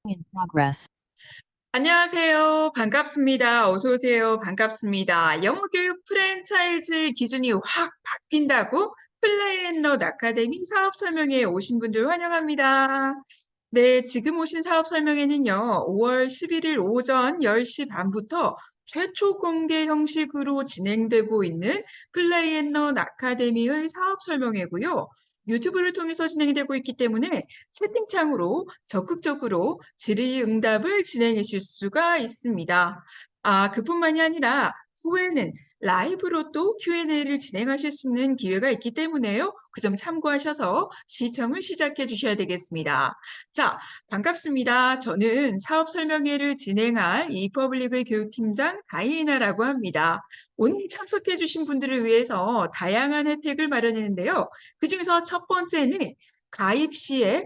in progress. 안녕하세요. 반갑습니다. 어서 오세요. 반갑습니다. 영어 교육 프랜차이즈 기준이 확 바뀐다고 플레이앤러 아카데미 사업 설명회에 오신 분들 환영합니다. 네, 지금 오신 사업 설명회는요, 5월 11일 오전 10시 반부터 최초 공개 형식으로 진행되고 있는 플레이앤러 아카데미의 사업 설명회고요. 유튜브를 통해서 진행이 되고 있기 때문에 채팅창으로 적극적으로 질의응답을 진행하실 수가 있습니다. 그뿐만이 아니라 후에는 라이브로 또 Q&A를 진행하실 수 있는 기회가 있기 때문에요. 그 점 참고하셔서 시청을 시작해 주셔야 되겠습니다. 자, 반갑습니다. 저는 사업 설명회를 진행할 이퍼블릭의 교육팀장 다이애나라고 합니다. 오늘 참석해 주신 분들을 위해서 다양한 혜택을 마련했는데요. 그중에서 첫 번째는 가입 시에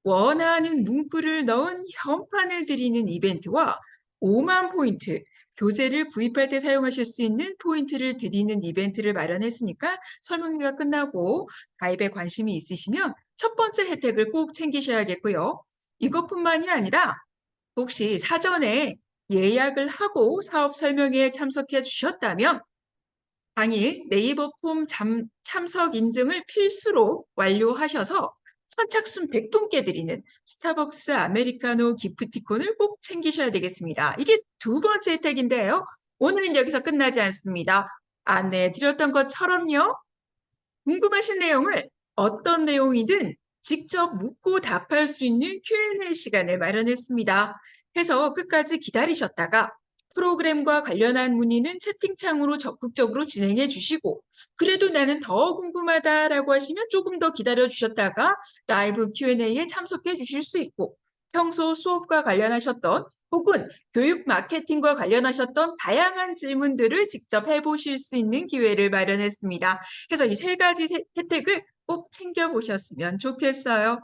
원하는 문구를 넣은 현판을 드리는 이벤트와 5만 포인트, 교재를 구입할 때 사용하실 수 있는 포인트를 드리는 이벤트를 마련했으니까 설명회가 끝나고 가입에 관심이 있으시면 첫 번째 혜택을 꼭 챙기셔야겠고요. 이것뿐만이 아니라 혹시 사전에 예약을 하고 사업 설명회에 참석해 주셨다면 당일 네이버 폼 참석 인증을 필수로 완료하셔서 선착순 100분께 드리는 스타벅스 아메리카노 기프티콘을 꼭 챙기셔야 되겠습니다. 이게 두 번째 혜택인데요. 오늘은 여기서 끝나지 않습니다. 안내해 드렸던 것처럼요. 궁금하신 내용을 어떤 내용이든 직접 묻고 답할 수 있는 Q&A 시간을 마련했습니다. 해서 끝까지 기다리셨다가 프로그램과 관련한 문의는 채팅창으로 적극적으로 진행해 주시고 그래도 나는 더 궁금하다라고 하시면 조금 더 기다려 주셨다가 라이브 Q&A에 참석해 주실 수 있고 평소 수업과 관련하셨던 혹은 교육 마케팅과 관련하셨던 다양한 질문들을 직접 해보실 수 있는 기회를 마련했습니다. 그래서 이 세 가지 혜택을 꼭 챙겨보셨으면 좋겠어요.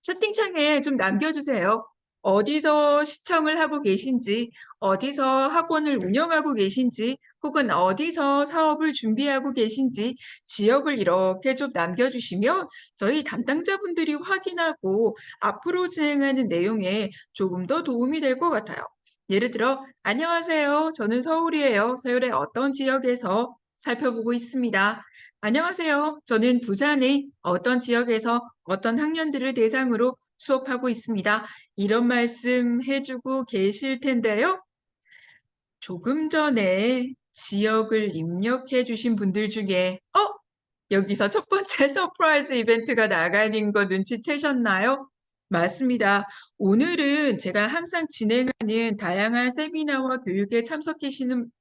채팅창에 좀 남겨주세요. 어디서 시청을 하고 계신지, 어디서 학원을 운영하고 계신지, 혹은 어디서 사업을 준비하고 계신지 지역을 이렇게 좀 남겨주시면 저희 담당자분들이 확인하고 앞으로 진행하는 내용에 조금 더 도움이 될 것 같아요. 예를 들어, 안녕하세요. 저는 서울이에요. 서울의 어떤 지역에서 살펴보고 있습니다. 안녕하세요. 저는 부산의 어떤 지역에서 어떤 학년들을 대상으로 수업하고 있습니다. 이런 말씀 해주고 계실 텐데요. 조금 전에 지역을 입력해 주신 분들 중에 여기서 첫 번째 서프라이즈 이벤트가 나가는 거 눈치채셨나요? 맞습니다. 오늘은 제가 항상 진행하는 다양한 세미나와 교육에 참석해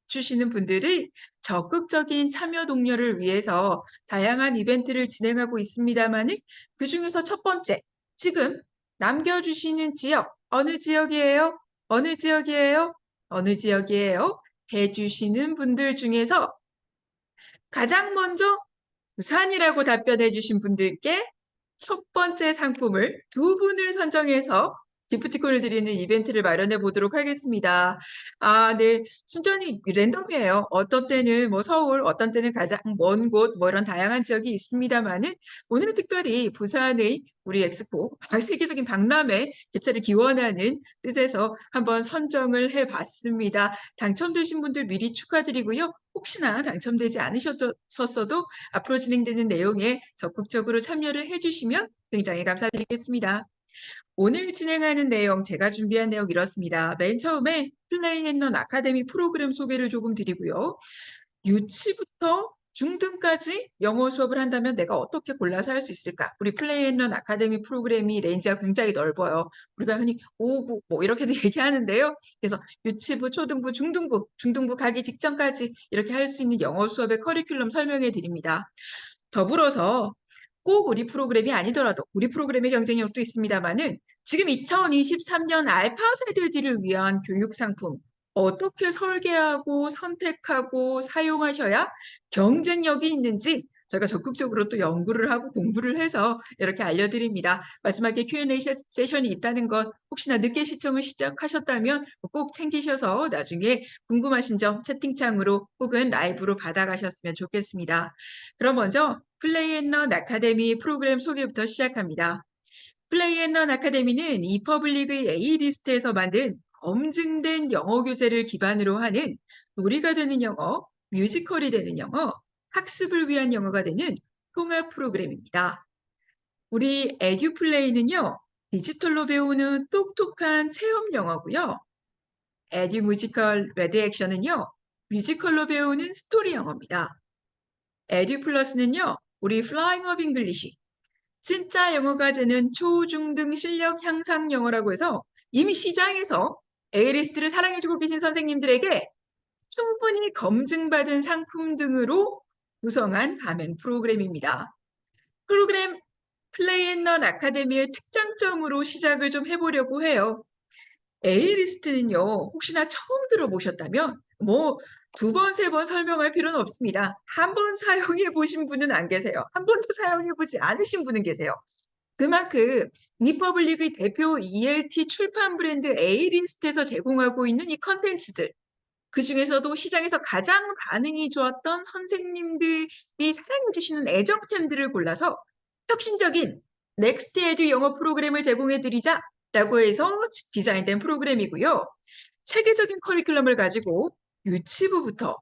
주시는 분들이 적극적인 참여 동료를 위해서 다양한 이벤트를 진행하고 있습니다만은 그중에서 첫 번째, 지금 남겨주시는 지역, 어느 지역이에요? 어느 지역이에요? 어느 지역이에요? 해주시는 분들 중에서 가장 먼저 부산이라고 답변해 주신 분들께 첫 번째 상품을 두 분을 선정해서 기프티콘을 드리는 이벤트를 마련해 보도록 하겠습니다. 네. 순전히 랜덤이에요. 어떤 때는 뭐 서울, 어떤 때는 가장 먼 곳, 뭐 이런 다양한 지역이 있습니다만은 오늘은 특별히 부산의 우리 엑스포, 세계적인 박람회 개최를 기원하는 뜻에서 한번 선정을 해 봤습니다. 당첨되신 분들 미리 축하드리고요. 혹시나 당첨되지 않으셨어도 앞으로 진행되는 내용에 적극적으로 참여를 해주시면 굉장히 감사드리겠습니다. 오늘 진행하는 내용, 제가 준비한 내용 이렇습니다. 맨 처음에 플레이앤런 아카데미 프로그램 소개를 조금 드리고요. 유치부터 중등까지 영어 수업을 한다면 내가 어떻게 골라서 할 수 있을까? 우리 플레이앤런 아카데미 프로그램이 레인지가 굉장히 넓어요. 우리가 흔히 5, 9 뭐 이렇게도 얘기하는데요. 그래서 유치부, 초등부, 중등부, 중등부 가기 직전까지 이렇게 할 수 있는 영어 수업의 커리큘럼 설명해 드립니다. 더불어서 꼭 우리 프로그램이 아니더라도 우리 프로그램의 경쟁력도 있습니다만은 지금 2023년 알파 세대들을 위한 교육 상품 어떻게 설계하고 선택하고 사용하셔야 경쟁력이 있는지 저희가 적극적으로 또 연구를 하고 공부를 해서 이렇게 알려드립니다. 마지막에 Q&A 세션이 있다는 것 혹시나 늦게 시청을 시작하셨다면 꼭 챙기셔서 나중에 궁금하신 점 채팅창으로 혹은 라이브로 받아가셨으면 좋겠습니다. 그럼 먼저 플레이앤런 아카데미 프로그램 소개부터 시작합니다. 플레이앤런 아카데미는 이퍼블릭의 A리스트에서 만든 검증된 영어 교재를 기반으로 하는 놀이가 되는 영어, 뮤지컬이 되는 영어, 학습을 위한 영어가 되는 통합 프로그램입니다. 우리 에듀플레이는요, 디지털로 배우는 똑똑한 체험 영어고요. 에듀뮤지컬 레드액션은요, 뮤지컬로 배우는 스토리 영어입니다. 에듀플러스는요, 우리 플라잉 업 잉글리시, 진짜 영어가 되는 초중등 실력 향상 영어라고 해서 이미 시장에서 A리스트를 사랑해주고 계신 선생님들에게 충분히 검증받은 상품 등으로 구성한 가맹 프로그램입니다. 프로그램 플레이앤런 아카데미의 특장점으로 시작을 좀 해보려고 해요. A리스트는요, 혹시나 처음 들어보셨다면 뭐 2번, 3번 설명할 필요는 없습니다. 한 번 사용해 보신 분은 안 계세요. 한 번도 사용해 보지 않으신 분은 계세요. 그만큼 리퍼블릭의 대표 ELT 출판 브랜드 A리스트에서 제공하고 있는 이 컨텐츠들, 그중에서도 시장에서 가장 반응이 좋았던 선생님들이 사랑해 주시는 애정템들을 골라서 혁신적인 넥스트 에듀 영어 프로그램을 제공해 드리자라고 해서 디자인된 프로그램이고요. 체계적인 커리큘럼을 가지고 유치부부터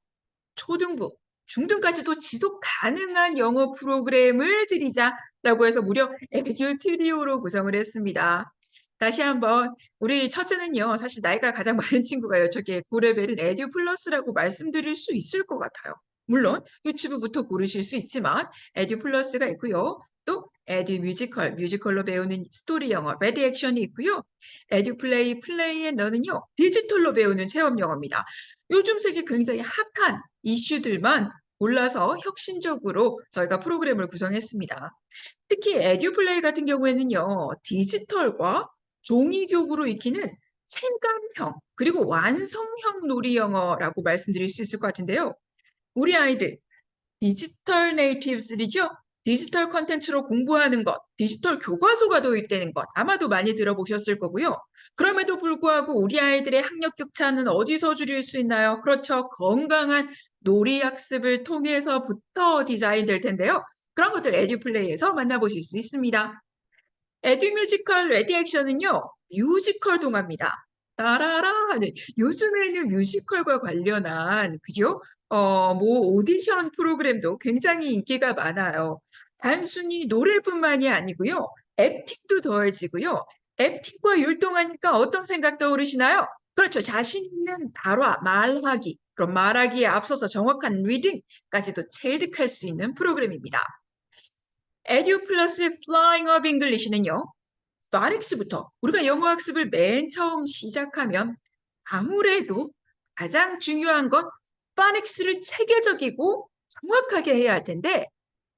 초등부, 중등까지도 지속 가능한 영어 프로그램을 드리자라고 해서 무려 에듀 트리오로 구성을 했습니다. 다시 한번 우리 첫째는요, 사실 나이가 가장 많은 친구가 이쪽에 고레벨은 에듀 플러스라고 말씀드릴 수 있을 것 같아요. 물론 유튜브부터 고르실 수 있지만 에듀 플러스가 있고요. 또 에듀 뮤지컬, 뮤지컬로 배우는 스토리 영어, 레드 액션이 있고요. 에듀 플레이, 플레이 앤 런은요, 디지털로 배우는 체험 영어입니다. 요즘 세계 굉장히 핫한 이슈들만 골라서 혁신적으로 저희가 프로그램을 구성했습니다. 특히 에듀플레이 같은 경우에는요, 디지털과 종이교구로 익히는 체감형, 그리고 완성형 놀이 영어라고 말씀드릴 수 있을 것 같은데요. 우리 아이들, 디지털 네이티브들이죠. 디지털 컨텐츠로 공부하는 것, 디지털 교과서가 도입되는 것, 아마도 많이 들어보셨을 거고요. 그럼에도 불구하고 우리 아이들의 학력 격차는 어디서 줄일 수 있나요? 그렇죠. 건강한 놀이 학습을 통해서부터 디자인될 텐데요. 그런 것들 에듀플레이에서 만나보실 수 있습니다. 에듀뮤지컬 레디액션은요, 뮤지컬 동화입니다. 따라라 하는, 요즘에는 뮤지컬과 관련한, 그죠? 뭐, 오디션 프로그램도 굉장히 인기가 많아요. 단순히 노래뿐만이 아니고요, 액팅도 더해지고요. 액팅과 율동하니까 어떤 생각 떠오르시나요? 그렇죠. 자신 있는 발화, 말하기, 그럼 말하기에 앞서서 정확한 리딩까지도 체득할 수 있는 프로그램입니다. 에듀 플러스 플라잉 업 잉글리시는요, 파닉스부터 우리가 영어 학습을 맨 처음 시작하면 아무래도 가장 중요한 건 파닉스를 체계적이고 정확하게 해야 할 텐데,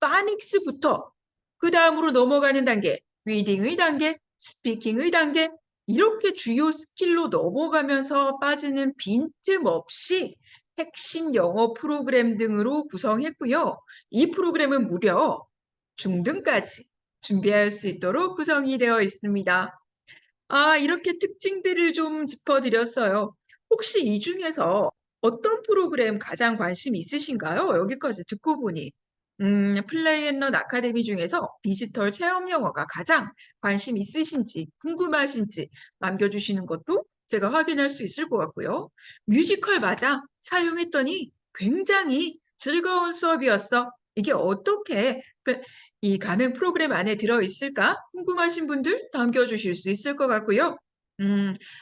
파닉스부터 그 다음으로 넘어가는 단계, 리딩의 단계, 스피킹의 단계, 이렇게 주요 스킬로 넘어가면서 빠지는 빈틈없이 핵심 영어 프로그램 등으로 구성했고요. 이 프로그램은 무려 중등까지 준비할 수 있도록 구성이 되어 있습니다. 이렇게 특징들을 좀 짚어드렸어요. 혹시 이 중에서 어떤 프로그램 가장 관심 있으신가요? 여기까지 듣고 보니. 플레이앤런 아카데미 중에서 디지털 체험 영어가 가장 관심 있으신지 궁금하신지 남겨주시는 것도 제가 확인할 수 있을 것 같고요. 뮤지컬 맞아. 사용했더니 굉장히 즐거운 수업이었어. 이게 어떻게 이 가맹 프로그램 안에 들어있을까 궁금하신 분들 남겨주실 수 있을 것 같고요.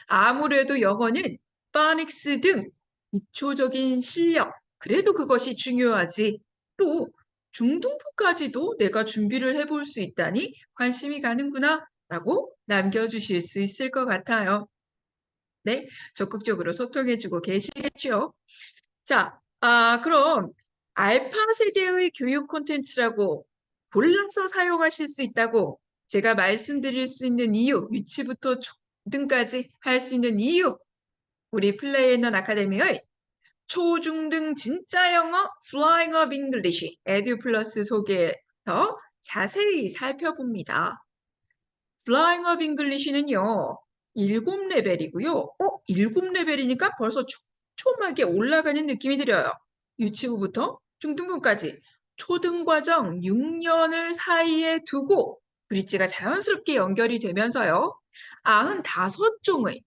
아무래도 영어는 파닉스 등 기초적인 실력, 그래도 그것이 중요하지. 또 중등부까지도 내가 준비를 해볼 수 있다니 관심이 가는구나 라고 남겨주실 수 있을 것 같아요. 네, 적극적으로 소통해주고 계시겠죠? 자, 그럼 알파 세대의 교육 콘텐츠라고 골라서 사용하실 수 있다고 제가 말씀드릴 수 있는 이유, 유치부터 초등까지 할 수 있는 이유, 우리 플레이앤런 아카데미의 초중등 진짜 영어 Flying Up English 에듀 플러스 소개에서 자세히 살펴봅니다. Flying Up English는요, 7레벨이고요. 7레벨이니까 벌써 촘촘하게 올라가는 느낌이 들어요. 유치부부터 중등부까지 초등과정 6년을 사이에 두고 브릿지가 자연스럽게 연결이 되면서요. 95종의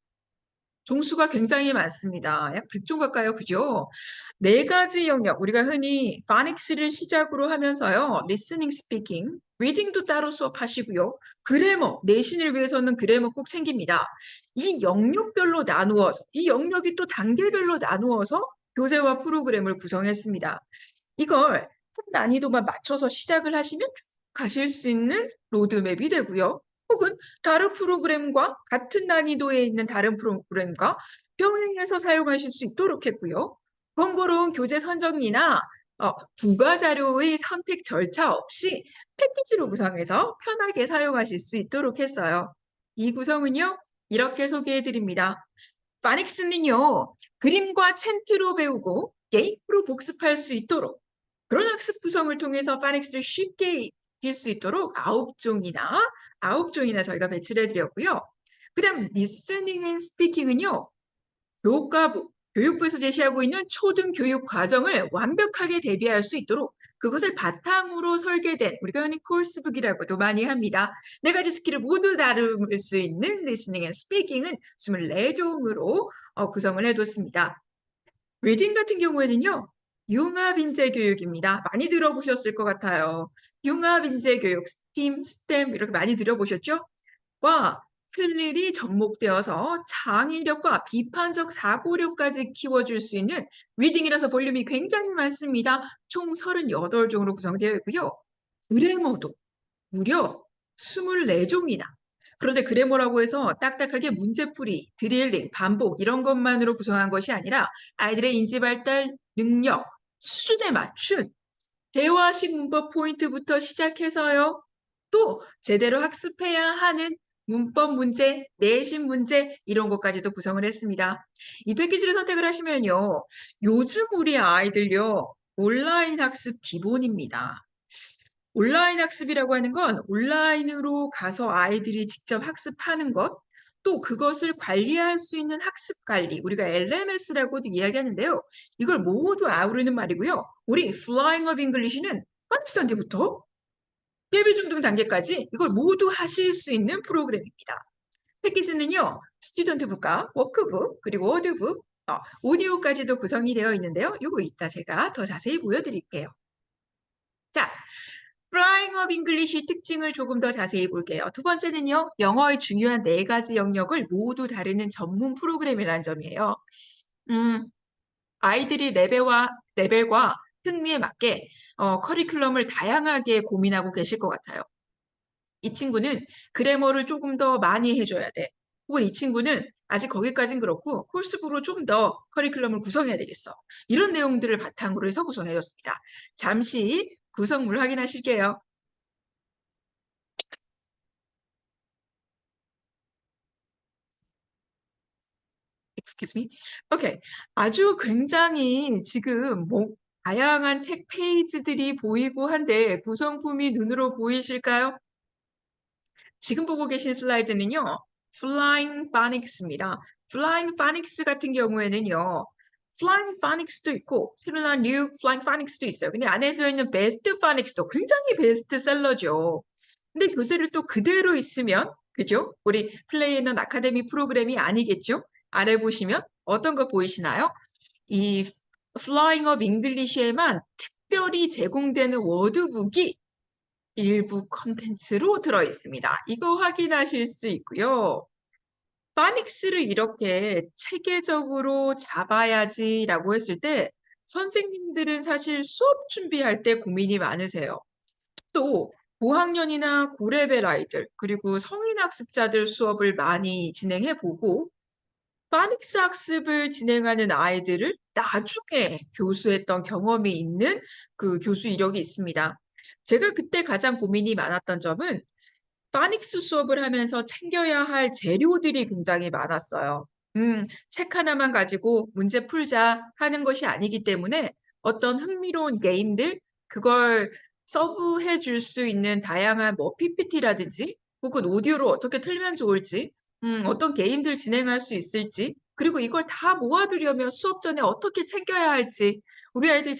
종수가 굉장히 많습니다. 약 100종 가까이요. 그죠? 네 가지 영역, 우리가 흔히 파닉스를 시작으로 하면서요. 리스닝, 스피킹, 리딩도 따로 수업하시고요. 그래머, 내신을 위해서는 그래머 꼭 챙깁니다. 이 영역별로 나누어서, 이 영역이 또 단계별로 나누어서 교재와 프로그램을 구성했습니다. 이걸 큰 난이도만 맞춰서 시작을 하시면 쭉 가실 수 있는 로드맵이 되고요. 혹은 다른 프로그램과 같은 난이도에 있는 다른 프로그램과 병행해서 사용하실 수 있도록 했고요. 번거로운 교재 선정이나 부가 자료의 선택 절차 없이 패키지로 구성해서 편하게 사용하실 수 있도록 했어요. 이 구성은요, 이렇게 소개해 드립니다. 파닉스는요, 그림과 챈트로 배우고 게임으로 복습할 수 있도록 그런 학습 구성을 통해서 파닉스를 쉽게 익힐 수 있도록 9종이나 저희가 배치를 해드렸고요. 그 다음 리스닝 앤 스피킹은요. 교과부, 교육부에서 제시하고 있는 초등교육 과정을 완벽하게 대비할 수 있도록 그것을 바탕으로 설계된 우리가 흔히 코र्스북이라고도 많이 합니다. 네 가지 스킬을 모두 다룰 수 있는 리스닝 앤 스피킹은 24종으로 구성을 해뒀습니다. 리딩 같은 경우에는요. 융합인재 교육입니다. 많이 들어보셨을 것 같아요. 융합인재 교육, 스팀, 스템 이렇게 많이 들어보셨죠? 과 틀일이 접목되어서 창의력과 비판적 사고력까지 키워줄 수 있는 리딩이라서 볼륨이 굉장히 많습니다. 총 38종으로 구성되어 있고요. 그래머도 무려 24종이나. 그런데 그래머라고 해서 딱딱하게 문제풀이, 드릴링, 반복 이런 것만으로 구성한 것이 아니라 아이들의 인지 발달 능력, 수준에 맞춘 대화식 문법 포인트부터 시작해서요. 또 제대로 학습해야 하는 문법 문제, 내신 문제 이런 것까지도 구성을 했습니다. 이 패키지를 선택을 하시면요. 요즘 우리 아이들요. 온라인 학습 기본입니다. 온라인 학습이라고 하는 건 온라인으로 가서 아이들이 직접 학습하는 것, 또 그것을 관리할 수 있는 학습 관리, 우리가 LMS라고도 이야기하는데요. 이걸 모두 아우르는 말이고요. 우리 Flying of English는 한두 단계부터 예비 중등 단계까지 이걸 모두 하실 수 있는 프로그램입니다. 패키지는요. 스튜던트북과 워크북, 그리고 워드북, 오디오까지도 구성이 되어 있는데요. 이거 이따 제가 더 자세히 보여드릴게요. 자, Flying of English 특징을 조금 더 자세히 볼게요. 두 번째는요. 영어의 중요한 네 가지 영역을 모두 다루는 전문 프로그램이라는 점이에요. 아이들이 레벨과 흥미에 맞게 커리큘럼을 다양하게 고민하고 계실 것 같아요. 이 친구는 그래머를 조금 더 많이 해줘야 돼. 혹은 이 친구는 아직 거기까진 그렇고 코र्스북으로 좀 더 커리큘럼을 구성해야 되겠어. 이런 내용들을 바탕으로 해서 구성해줬습니다. 잠시 구성물 확인하실게요. Excuse me. 오케이. 아주 굉장히 지금 다양한 책 페이지들이 보이고 한데 구성품이 눈으로 보이실까요? 지금 보고 계신 슬라이드는요. Flying Phonics입니다. Flying Phonics 같은 경우에는요. Flying Phonics도 있고 새로 나온 New Flying Phonics도 있어요. 근데 안에 들어있는 Best Phonics도 굉장히 베스트셀러죠. 근데 교재를 또 그대로 있으면 그죠? 우리 플레이앤 아카데미 프로그램이 아니겠죠? 아래 보시면 어떤 거 보이시나요? 이 Flying of English에만 특별히 제공되는 워드북이 일부 컨텐츠로 들어 있습니다. 이거 확인하실 수 있고요. 파닉스를 이렇게 체계적으로 잡아야지라고 했을 때 선생님들은 사실 수업 준비할 때 고민이 많으세요. 또 고학년이나 고레벨 아이들 그리고 성인 학습자들 수업을 많이 진행해 보고 파닉스 학습을 진행하는 아이들을 나중에 교수했던 경험이 있는 그 교수 이력이 있습니다. 제가 그때 가장 고민이 많았던 점은 파닉스 수업을 하면서 챙겨야 할 재료들이 굉장히 많았어요. 책 하나만 가지고 문제 풀자 하는 것이 아니기 때문에 어떤 흥미로운 게임들, 그걸 서브해 줄 수 있는 다양한 PPT라든지 혹은 오디오로 어떻게 틀면 좋을지, 어떤 게임들 진행할 수 있을지, 그리고 이걸 다 모아두려면 수업 전에 어떻게 챙겨야 할지, 우리 아이들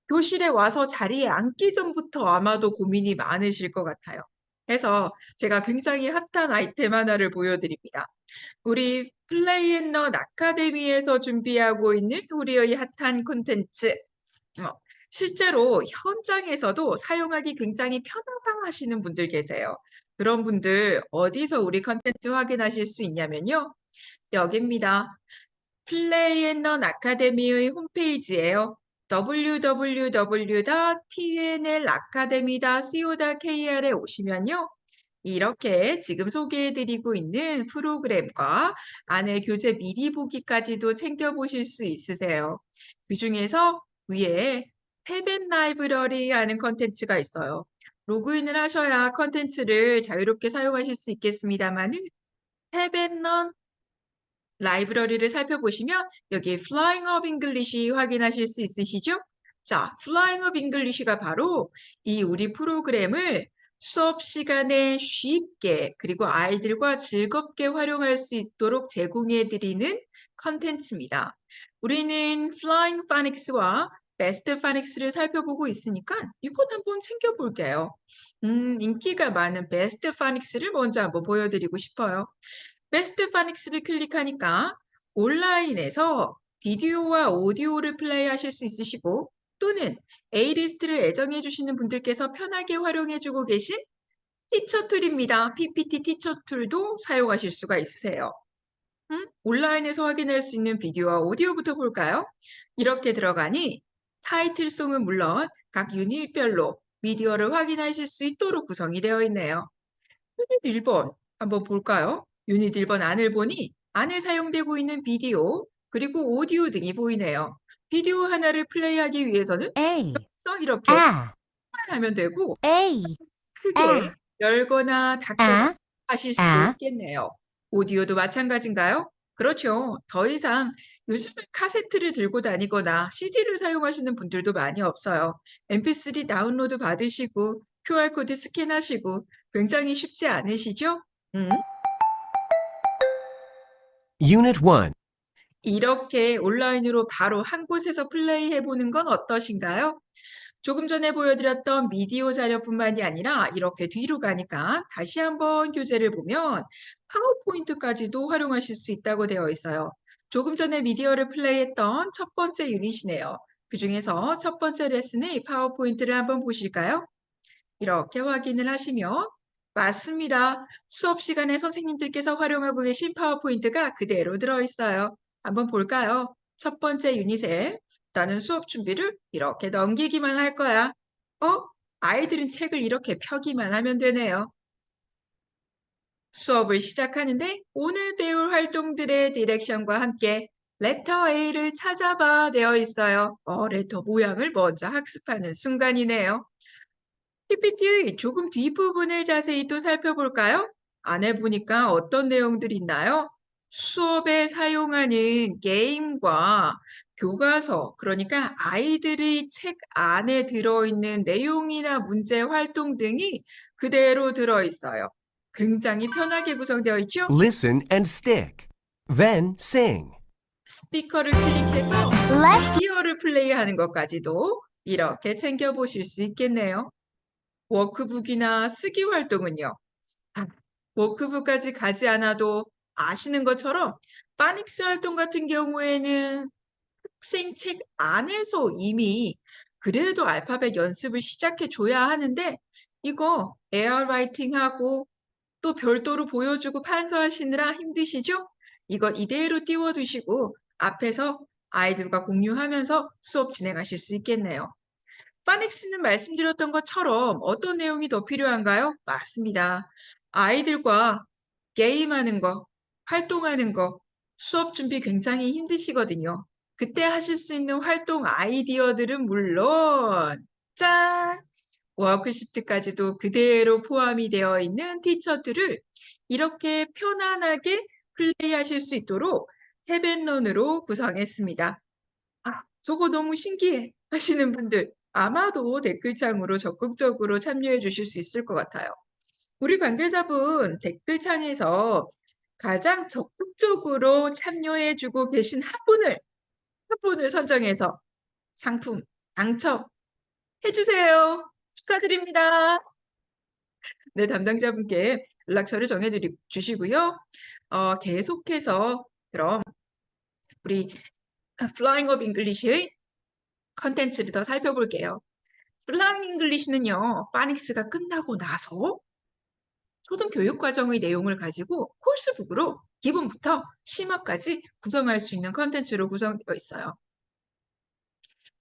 교실에 와서 자리에 앉기 전부터 아마도 고민이 많으실 것 같아요. 해서 제가 굉장히 핫한 아이템 하나를 보여드립니다. 우리 플레이앤런 아카데미에서 준비하고 있는 우리의 핫한 콘텐츠. 어, 실제로 현장에서도 사용하기 굉장히 편하다 하시는 분들 계세요. 그런 분들 어디서 우리 콘텐츠 확인하실 수 있냐면요. 여기입니다. 플레이앤런 아카데미의 홈페이지예요. www.pnlacademy.co.kr에 오시면요. 이렇게 지금 소개해드리고 있는 프로그램과 안에 교재 미리 보기까지도 챙겨보실 수 있으세요. 그중에서 위에 탭앤 라이브러리 하는 컨텐츠가 있어요. 로그인을 하셔야 컨텐츠를 자유롭게 사용하실 수 있겠습니다만은 탭앤런 라이브러리를 살펴보시면 여기 Flying of English 확인하실 수 있으시죠? 자, Flying of English가 바로 이 우리 프로그램을 수업 시간에 쉽게 그리고 아이들과 즐겁게 활용할 수 있도록 제공해 드리는 컨텐츠입니다. 우리는 Flying Phonics와 Best Phonics를 살펴보고 있으니까 이것 한번 챙겨볼게요. 인기가 많은 Best Phonics를 먼저 한번 보여드리고 싶어요. 베스트 파닉스를 클릭하니까 온라인에서 비디오와 오디오를 플레이하실 수 있으시고 또는 A리스트를 애정해 주시는 분들께서 편하게 활용해 주고 계신 티처 툴입니다. PPT 티처 툴도 사용하실 수가 있으세요. 온라인에서 확인할 수 있는 비디오와 오디오부터 볼까요? 이렇게 들어가니 타이틀송은 물론 각 유닛별로 미디어를 확인하실 수 있도록 구성이 되어 있네요. 유닛 1번 한번 볼까요? 유닛 1번 안을 보니 안에 사용되고 있는 비디오 그리고 오디오 등이 보이네요. 비디오 하나를 플레이하기 위해서는 A, 여기서 이렇게 A, 하면 되고 A, 크게 A, 열거나 닫거나 A, 하실 수도 A. 있겠네요. 오디오도 마찬가지인가요? 그렇죠. 더 이상 요즘에 카세트를 들고 다니거나 CD를 사용하시는 분들도 많이 없어요. MP3 다운로드 받으시고 QR코드 스캔하시고 굉장히 쉽지 않으시죠? Unit 1. 이렇게 온라인으로 바로 한 곳에서 플레이해 보는 건 어떠신가요? 조금 전에 보여드렸던 미디어 자료뿐만이 아니라 이렇게 뒤로 가니까 다시 한번 교재를 보면 파워포인트까지도 활용하실 수 있다고 되어 있어요. 조금 전에 미디어를 플레이했던 첫 번째 유닛이네요. 그 중에서 첫 번째 레슨의 파워포인트를 한번 보실까요? 이렇게 확인을 하시면 맞습니다. 수업 시간에 선생님들께서 활용하고 계신 파워포인트가 그대로 들어있어요. 한번 볼까요? 첫 번째 유닛에 나는 수업 준비를 이렇게 넘기기만 할 거야. 아이들은 책을 이렇게 펴기만 하면 되네요. 수업을 시작하는데 오늘 배울 활동들의 디렉션과 함께 레터 A를 찾아봐 되어 있어요. 레터 모양을 먼저 학습하는 순간이네요. PPT의 조금 뒷부분을 자세히 또 살펴볼까요? 안에 보니까 어떤 내용들이 있나요? 수업에 사용하는 게임과 교과서, 그러니까 아이들이 책 안에 들어있는 내용이나 문제 활동 등이 그대로 들어있어요. 굉장히 편하게 구성되어 있죠? Listen and stick. Then sing. 스피커를 클릭해서 Let's 미디어를 플레이하는 것까지도 이렇게 챙겨보실 수 있겠네요. 워크북이나 쓰기 활동은요. 워크북까지 가지 않아도 아시는 것처럼 파닉스 활동 같은 경우에는 학생 책 안에서 이미 그래도 알파벳 연습을 시작해 줘야 하는데 이거 에어 라이팅하고 또 별도로 보여주고 판서하시느라 힘드시죠? 이거 이대로 띄워두시고 앞에서 아이들과 공유하면서 수업 진행하실 수 있겠네요. 파닉스는 말씀드렸던 것처럼 어떤 내용이 더 필요한가요? 맞습니다. 아이들과 게임하는 거, 활동하는 거, 수업 준비 굉장히 힘드시거든요. 그때 하실 수 있는 활동 아이디어들은 물론 짠! 워크시트까지도 그대로 포함이 되어 있는 티처들을 이렇게 편안하게 플레이하실 수 있도록 탭앤런으로 구성했습니다. 저거 너무 신기해 하시는 분들 아마도 댓글창으로 적극적으로 참여해 주실 수 있을 것 같아요. 우리 관계자분 댓글창에서 가장 적극적으로 참여해 주고 계신 한 분을 선정해서 상품 당첨해 주세요. 축하드립니다. 네, 담당자분께 연락처를 주시고요. 계속해서 그럼 우리 Flying of English의 컨텐츠를 더 살펴볼게요. Flying English는요, 파닉스가 끝나고 나서 초등교육 과정의 내용을 가지고 코र्스북으로 기본부터 심화까지 구성할 수 있는 컨텐츠로 구성되어 있어요.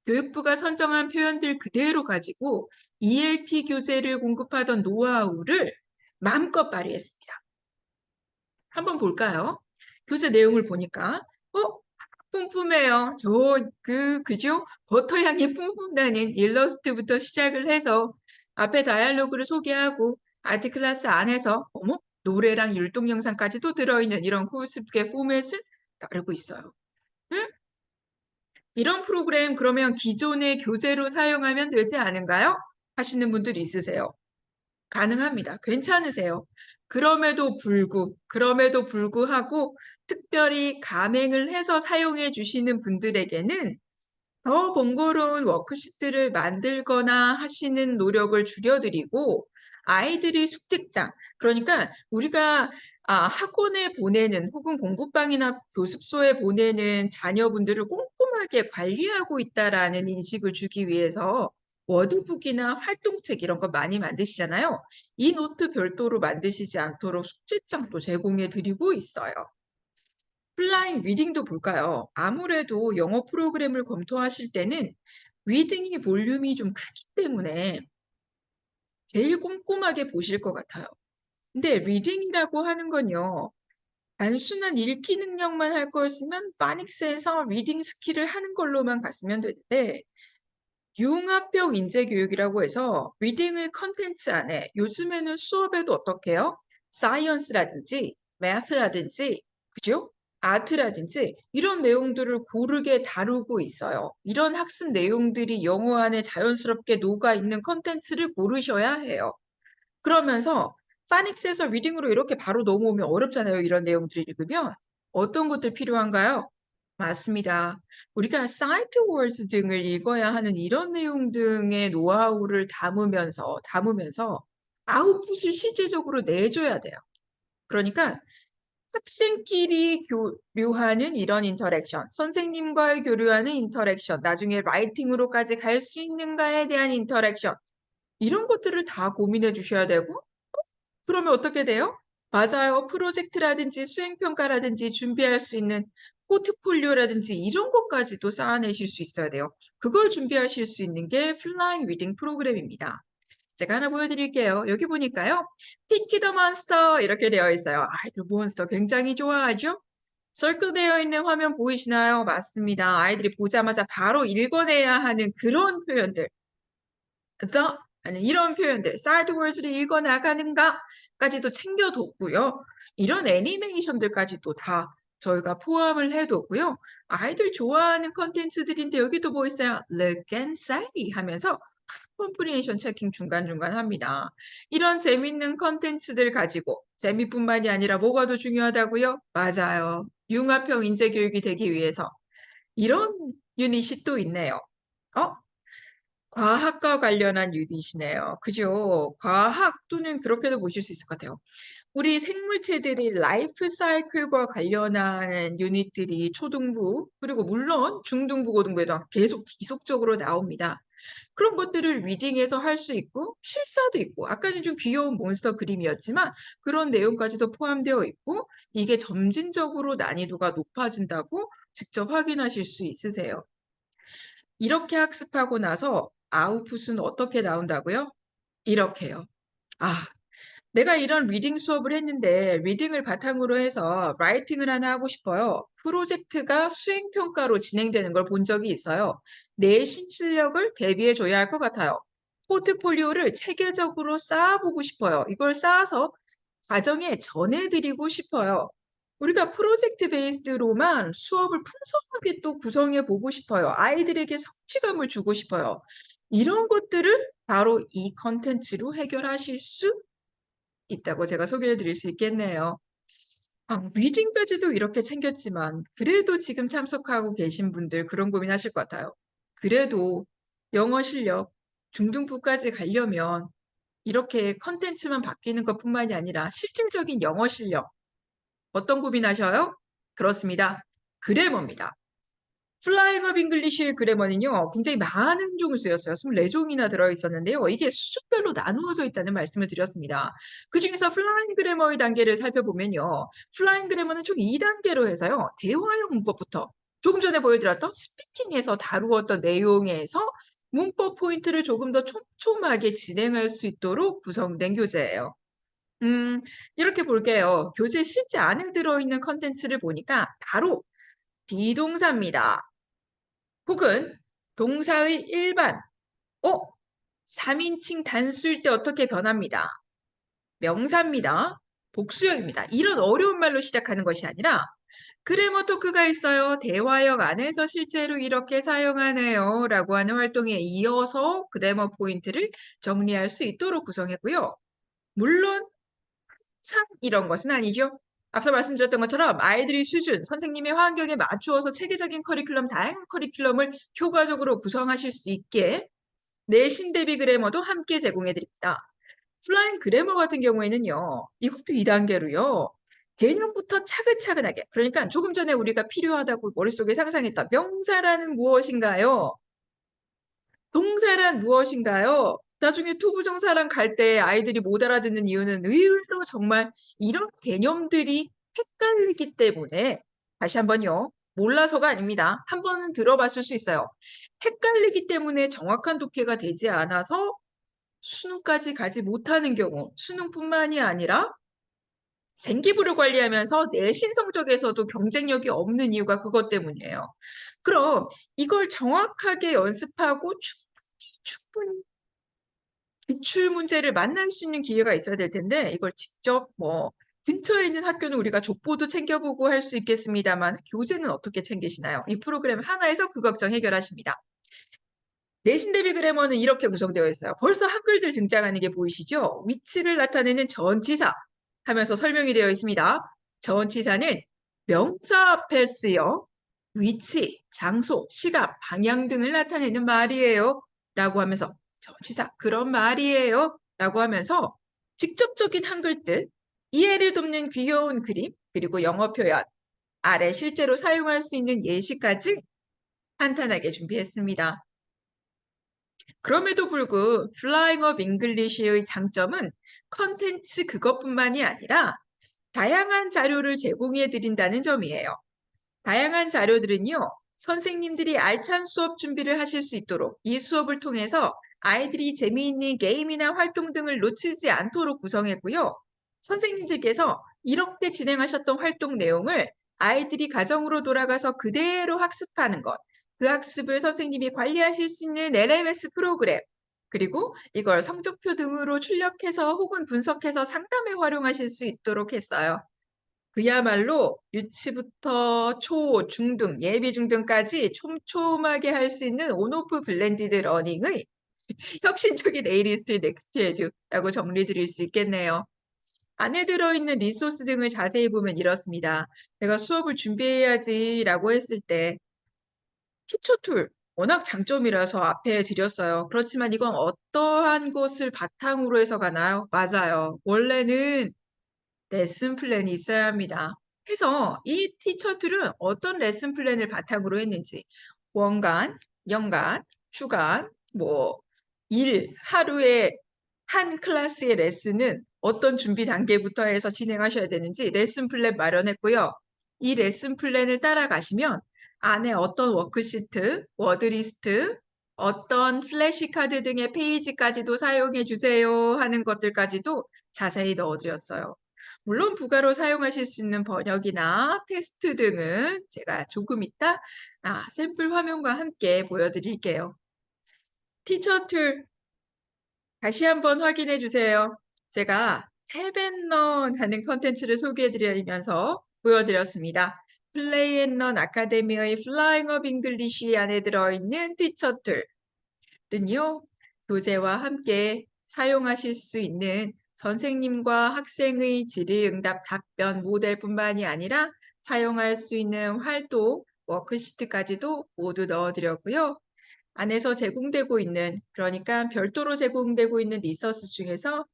교육부가 선정한 표현들 그대로 가지고 ELT 교재를 공급하던 노하우를 마음껏 발휘했습니다. 한번 볼까요? 교재 내용을 보니까 뿜뿜해요. 그죠? 버터 향이 뿜뿜 나는 일러스트부터 시작을 해서 앞에 다이얼로그를 소개하고 아트 클래스 안에서 노래랑 율동 영상까지도 들어있는 이런 코스북의 포맷을 따르고 있어요. 응? 이런 프로그램 그러면 기존의 교재로 사용하면 되지 않은가요? 하시는 분들이 있으세요. 가능합니다. 괜찮으세요. 그럼에도 불구하고 특별히 감행을 해서 사용해 주시는 분들에게는 더 번거로운 워크시트를 만들거나 하시는 노력을 줄여드리고 아이들이 숙제장, 그러니까 우리가 학원에 보내는 혹은 공부방이나 교습소에 보내는 자녀분들을 꼼꼼하게 관리하고 있다라는 인식을 주기 위해서 워드북이나 활동책 이런 거 많이 만드시잖아요. 이 노트 별도로 만드시지 않도록 숙제장도 제공해 드리고 있어요. 플라잉 리딩도 볼까요? 아무래도 영어 프로그램을 검토하실 때는 리딩이 볼륨이 좀 크기 때문에 제일 꼼꼼하게 보실 것 같아요. 근데 리딩이라고 하는 건요. 단순한 읽기 능력만 할 거였으면 파닉스에서 리딩 스킬을 하는 걸로만 갔으면 되는데 융합형 인재교육이라고 해서 리딩을 컨텐츠 안에 요즘에는 수업에도 어떻게 해요? 사이언스라든지 매스라든지 그죠? 아트라든지 이런 내용들을 고르게 다루고 있어요. 이런 학습 내용들이 영어 안에 자연스럽게 녹아 있는 컨텐츠를 고르셔야 해요. 그러면서 파닉스에서 리딩으로 이렇게 바로 넘어오면 어렵잖아요. 이런 내용들을 읽으면. 어떤 것들 필요한가요? 맞습니다. 우리가 사이트 월드 등을 읽어야 하는 이런 내용 등의 노하우를 담으면서 아웃풋을 실제적으로 내줘야 돼요. 그러니까 학생끼리 교류하는 이런 인터랙션, 선생님과의 교류하는 인터랙션, 나중에 라이팅으로까지 갈 수 있는가에 대한 인터랙션, 이런 것들을 다 고민해 주셔야 되고 그러면 어떻게 돼요? 맞아요. 프로젝트라든지 수행평가라든지 준비할 수 있는 포트폴리오라든지 이런 것까지도 쌓아내실 수 있어야 돼요. 그걸 준비하실 수 있는 게 플라잉 리딩 프로그램입니다. 제가 하나 보여드릴게요. 여기 보니까요. 피키 더 몬스터 이렇게 되어 있어요. 아이들 몬스터 굉장히 좋아하죠? 설정되어 있는 화면 보이시나요? 맞습니다. 아이들이 보자마자 바로 읽어내야 하는 그런 표현들. the 아니 이런 표현들, side words를 읽어 나가는가까지도 챙겨뒀고요. 이런 애니메이션들까지도 다 저희가 포함을 해뒀고요. 아이들 좋아하는 컨텐츠들인데 여기도 뭐 있어요? Look and say 하면서 컴프리hen션 체킹 중간중간 합니다. 이런 재밌는 컨텐츠들 가지고 재미뿐만이 아니라 뭐가 더 중요하다고요? 맞아요. 융합형 인재교육이 되기 위해서 이런 유닛이 또 있네요. 과학과 관련한 유닛이네요. 그죠? 과학 또는 그렇게도 보실 수 있을 것 같아요. 우리 생물체들의 라이프 사이클과 관련한 유닛들이 초등부, 그리고 물론 중등부, 고등부에도 계속 지속적으로 나옵니다. 그런 것들을 리딩해서 할 수 있고, 실사도 있고, 아까는 좀 귀여운 몬스터 그림이었지만, 그런 내용까지도 포함되어 있고, 이게 점진적으로 난이도가 높아진다고 직접 확인하실 수 있으세요. 이렇게 학습하고 나서 아웃풋은 어떻게 나온다고요? 이렇게요. 아, 내가 이런 리딩 수업을 했는데 리딩을 바탕으로 해서 라이팅을 하나 하고 싶어요. 프로젝트가 수행평가로 진행되는 걸 본 적이 있어요. 내신 실력을 대비해 줘야 할 것 같아요. 포트폴리오를 체계적으로 쌓아보고 싶어요. 이걸 쌓아서 과정에 전해드리고 싶어요. 우리가 프로젝트 베이스로만 수업을 풍성하게 또 구성해 보고 싶어요. 아이들에게 성취감을 주고 싶어요. 이런 것들은 바로 이 컨텐츠로 해결하실 수 있다고 제가 소개해 드릴 수 있겠네요. 리딩까지도 이렇게 챙겼지만 그래도 지금 참석하고 계신 분들 그런 고민하실 것 같아요. 그래도 영어 실력 중등부까지 가려면 이렇게 컨텐츠만 바뀌는 것뿐만이 아니라 실질적인 영어 실력 어떤 고민하셔요? 그렇습니다. 그래머입니다. 플라잉 업 잉글리시의 그래머는요, 굉장히 많은 종을 쓰였어요. 24종이나 들어있었는데요. 이게 수준별로 나누어져 있다는 말씀을 드렸습니다. 그 중에서 플라잉 그래머의 단계를 살펴보면요. 플라잉 그래머는 총 2단계로 해서요. 대화형 문법부터 조금 전에 보여드렸던 스피킹에서 다루었던 내용에서 문법 포인트를 조금 더 촘촘하게 진행할 수 있도록 구성된 교재예요. 이렇게 볼게요. 교재 실제 안에 들어있는 컨텐츠를 보니까 바로 비동사입니다. 혹은 동사의 일반, 3인칭 단수일 때 어떻게 변합니다. 명사입니다. 복수형입니다. 이런 어려운 말로 시작하는 것이 아니라 그래머 토크가 있어요. 대화형 안에서 실제로 이렇게 사용하네요. 라고 하는 활동에 이어서 그래머 포인트를 정리할 수 있도록 구성했고요. 물론 참 이런 것은 아니죠. 앞서 말씀드렸던 것처럼 아이들의 수준, 선생님의 환경에 맞추어서 체계적인 커리큘럼, 다양한 커리큘럼을 효과적으로 구성하실 수 있게 내신 대비 그래머도 함께 제공해 드립니다. 플라잉 그래머 같은 경우에는요. 이것도 2단계로요. 개념부터 차근차근하게, 그러니까 조금 전에 우리가 필요하다고 머릿속에 상상했던 명사라는 무엇인가요? 동사란 무엇인가요? 나중에 투부정사랑 갈 때 아이들이 못 알아듣는 이유는 의외로 정말 이런 개념들이 헷갈리기 때문에 다시 한번요. 몰라서가 아닙니다. 한 번은 들어봤을 수 있어요. 헷갈리기 때문에 정확한 독해가 되지 않아서 수능까지 가지 못하는 경우, 수능뿐만이 아니라 생기부를 관리하면서 내신 성적에서도 경쟁력이 없는 이유가 그것 때문이에요. 그럼 이걸 정확하게 연습하고 충분히 기출 문제를 만날 수 있는 기회가 있어야 될 텐데 이걸 직접 근처에 있는 학교는 우리가 족보도 챙겨보고 할 수 있겠습니다만 교재는 어떻게 챙기시나요? 이 프로그램 하나에서 그 걱정 해결하십니다. 내신 대비 그래머는 이렇게 구성되어 있어요. 벌써 한글들 등장하는 게 보이시죠? 위치를 나타내는 전치사 하면서 설명이 되어 있습니다. 전치사는 명사 앞에 쓰여 위치, 장소, 시각, 방향 등을 나타내는 말이에요. 라고 하면서 전치사 그런 말이에요. 라고 하면서 직접적인 한글 뜻, 이해를 돕는 귀여운 그림, 그리고 영어 표현, 아래 실제로 사용할 수 있는 예시까지 탄탄하게 준비했습니다. 그럼에도 불구 Flying of English의 장점은 컨텐츠 그것뿐만이 아니라 다양한 자료를 제공해 드린다는 점이에요. 다양한 자료들은요, 선생님들이 알찬 수업 준비를 하실 수 있도록 이 수업을 통해서 아이들이 재미있는 게임이나 활동 등을 놓치지 않도록 구성했고요. 선생님들께서 이렇게 진행하셨던 활동 내용을 아이들이 가정으로 돌아가서 그대로 학습하는 것, 그 학습을 선생님이 관리하실 수 있는 LMS 프로그램, 그리고 이걸 성적표 등으로 출력해서 혹은 분석해서 상담에 활용하실 수 있도록 했어요. 그야말로 유치부터 초, 중등, 예비 중등까지 촘촘하게 할 수 있는 온오프 블렌디드 러닝의 혁신적인 에이리스트 넥스트 에듀라고 정리 드릴 수 있겠네요. 안에 들어있는 리소스 등을 자세히 보면 이렇습니다. 내가 수업을 준비해야지라고 했을 때 티처 툴 워낙 장점이라서 앞에 드렸어요. 그렇지만 이건 어떠한 것을 바탕으로 해서 가나요? 맞아요. 원래는 레슨 플랜이 있어야 합니다. 그래서 이 티처 툴은 어떤 레슨 플랜을 바탕으로 했는지 월간, 연간, 주간, 하루에 한 클래스의 레슨은 어떤 준비 단계부터 해서 진행하셔야 되는지 레슨 플랜 마련했고요. 이 레슨 플랜을 따라가시면 안에 어떤 워크시트, 워드리스트, 어떤 플래시카드 등의 페이지까지도 사용해 주세요 하는 것들까지도 자세히 넣어드렸어요. 물론 부가로 사용하실 수 있는 번역이나 테스트 등은 제가 조금 이따 샘플 화면과 함께 보여드릴게요. 티처 툴 다시 한번 확인해 주세요. 제가 탭앤런 하는 컨텐츠를 소개해드리면서 보여드렸습니다. 플레이 앤 런 아카데미의 Flying of English 안에 들어있는 티처 툴은요. 교재와 함께 사용하실 수 있는 선생님과 학생의 질의응답 답변 모델뿐만이 아니라 사용할 수 있는 활동, 워크시트까지도 모두 넣어드렸고요. 안에서 제공되고 있는, 그러니까 별도로 제공되고 있는 리소스 중에서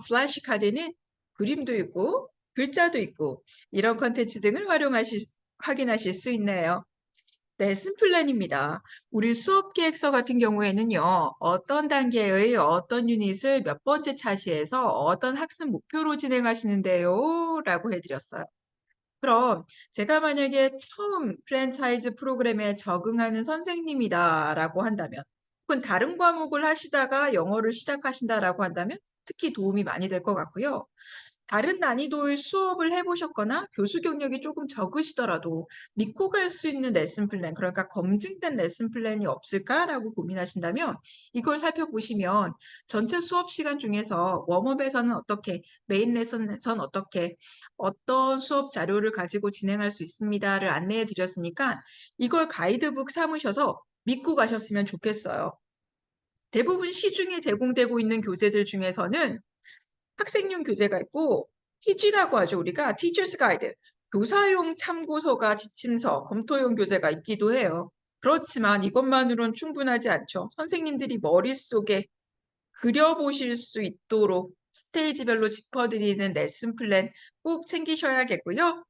플래시 카드는 그림도 있고 글자도 있고 이런 컨텐츠 등을 확인하실 수 있네요. 레슨 플랜입니다. 우리 수업 계획서 같은 경우에는요, 어떤 단계의 어떤 유닛을 몇 번째 차시에서 어떤 학습 목표로 진행하시는데요? 라고 해드렸어요. 그럼 제가 만약에 처음 프랜차이즈 프로그램에 적응하는 선생님이다라고 한다면, 혹은 다른 과목을 하시다가 영어를 시작하신다라고 한다면 특히 도움이 많이 될 것 같고요. 다른 난이도의 수업을 해보셨거나 교수 경력이 조금 적으시더라도 믿고 갈 수 있는 레슨 플랜, 그러니까 검증된 레슨 플랜이 없을까라고 고민하신다면 이걸 살펴보시면 전체 수업 시간 중에서 웜업에서는 어떻게, 메인 레슨에서는 어떻게, 어떤 수업 자료를 가지고 진행할 수 있습니다를 안내해 드렸으니까 이걸 가이드북 삼으셔서 믿고 가셨으면 좋겠어요. 대부분 시중에 제공되고 있는 교재들 중에서는 학생용 교재가 있고 TG라고 하죠. 우리가 Teacher's Guide, 교사용 참고서가 지침서, 검토용 교재가 있기도 해요. 그렇지만 이것만으로는 충분하지 않죠. 선생님들이 머릿속에 그려보실 수 있도록 스테이지별로 짚어드리는 레슨 플랜 꼭 챙기셔야겠고요.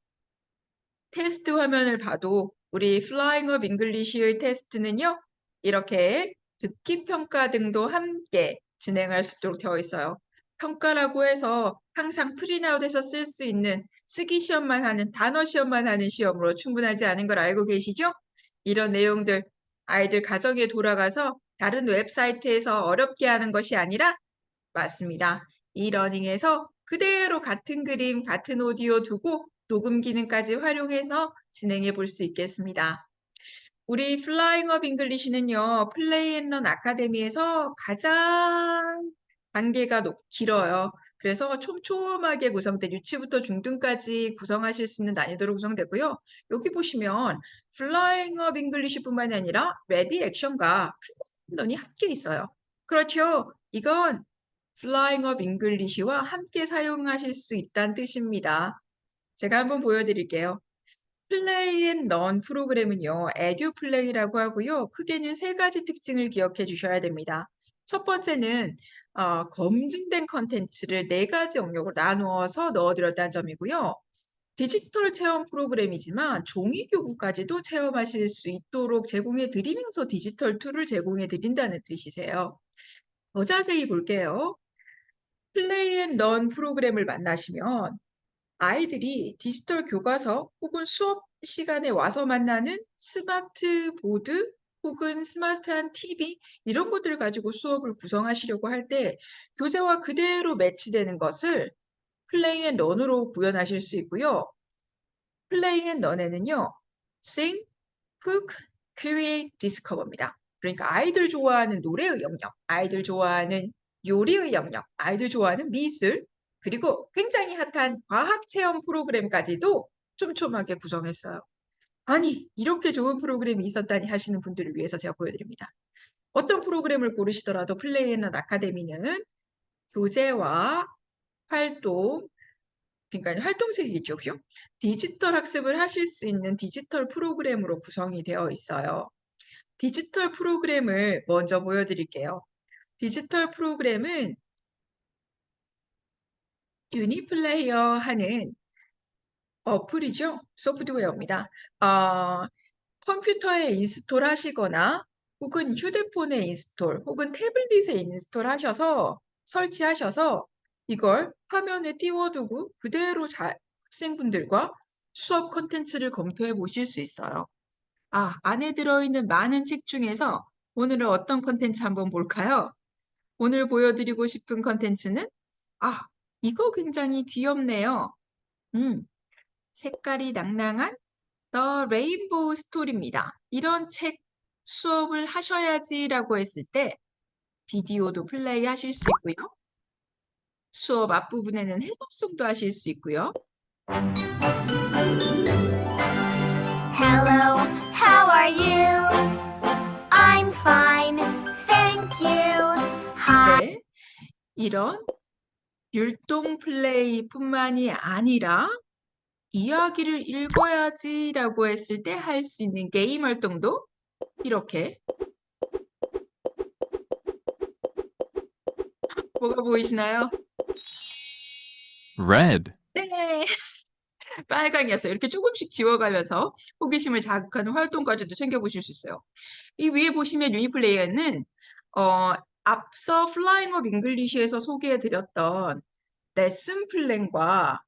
테스트 화면을 봐도 우리 Flying Up English의 테스트는요, 이렇게 듣기 평가 등도 함께 진행할 수 있도록 되어 있어요. 평가라고 해서 항상 프린아웃해서 쓸 수 있는 쓰기 시험만 하는, 단어 시험만 하는 시험으로 충분하지 않은 걸 알고 계시죠? 이런 내용들 아이들 가정에 돌아가서 다른 웹사이트에서 어렵게 하는 것이 아니라 맞습니다. 이러닝에서 그대로 같은 그림, 같은 오디오 두고 녹음 기능까지 활용해서 진행해 볼 수 있겠습니다. 우리 Flying Up English는요, 플레이 앤 런 아카데미에서 가장 단계가 길어요. 그래서 촘촘하게 구성된 유치부터 중등까지 구성하실 수 있는 난이도로 구성되고요. 여기 보시면 Flying Up English뿐만이 아니라 레디 액션과 플레이 앤 런이 함께 있어요. 그렇죠. 이건 Flying Up English와 함께 사용하실 수 있다는 뜻입니다. 제가 한번 보여드릴게요. 플레이 앤 런 프로그램은요, 에듀 플레이라고 하고요. 크게는 세 가지 특징을 기억해 주셔야 됩니다. 첫 번째는 검증된 컨텐츠를 네 가지 영역으로 나누어서 넣어드렸다는 점이고요. 디지털 체험 프로그램이지만 종이 교구까지도 체험하실 수 있도록 제공해 드리면서 디지털 툴을 제공해 드린다는 뜻이세요. 더 자세히 볼게요. 플레이 앤 런 프로그램을 만나시면 아이들이 디지털 교과서 혹은 수업 시간에 와서 만나는 스마트 보드 혹은 스마트한 TV 이런 것들을 가지고 수업을 구성하시려고 할 때 교재와 그대로 매치되는 것을 플레이 앤 런으로 구현하실 수 있고요. 플레이 앤 런에는요. Sing, Cook, Create, Discover입니다. 그러니까 아이들 좋아하는 노래의 영역, 아이들 좋아하는 요리의 영역, 아이들 좋아하는 미술, 그리고 굉장히 핫한 과학 체험 프로그램까지도 촘촘하게 구성했어요. 아니, 이렇게 좋은 프로그램이 있었다니 하시는 분들을 위해서 제가 보여드립니다. 어떤 프로그램을 고르시더라도 플레이앤런 아카데미는 교재와 활동, 그러니까 활동책이겠죠, 그죠? 디지털 학습을 하실 수 있는 디지털 프로그램으로 구성이 되어 있어요. 디지털 프로그램을 먼저 보여드릴게요. 디지털 프로그램은 유니플레이어 하는 어플이죠. 소프트웨어입니다. 컴퓨터에 인스톨 하시거나 혹은 휴대폰에 인스톨 혹은 태블릿에 인스톨 하셔서 설치하셔서 이걸 화면에 띄워두고 그대로 학생분들과 수업 콘텐츠를 검토해 보실 수 있어요. 안에 들어있는 많은 책 중에서 오늘은 어떤 콘텐츠 한번 볼까요? 오늘 보여드리고 싶은 콘텐츠는 이거 굉장히 귀엽네요. 색깔이 낭낭한 The Rainbow Story입니다. 이런 책 수업을 하셔야지라고 했을 때 비디오도 플레이 하실 수 있고요. 수업 앞부분에는 헬로송도 하실 수 있고요. Hello, how are you? I'm fine, thank you. Hi. 네, 이런 율동 플레이뿐만이 아니라 이야기를 읽어야지라고 했을 때 할 수 있는 게임 활동도 이렇게 뭐가 보이시나요? Red. 네. 빨강이었어요. 이렇게 조금씩 지워가면서 호기심을 자극하는 활동까지도 챙겨보실 수 있어요. 이 위에 보시면 유니플레이어는 앞서 플라잉 업 잉글리시에서 소개해드렸던 레슨 플랜과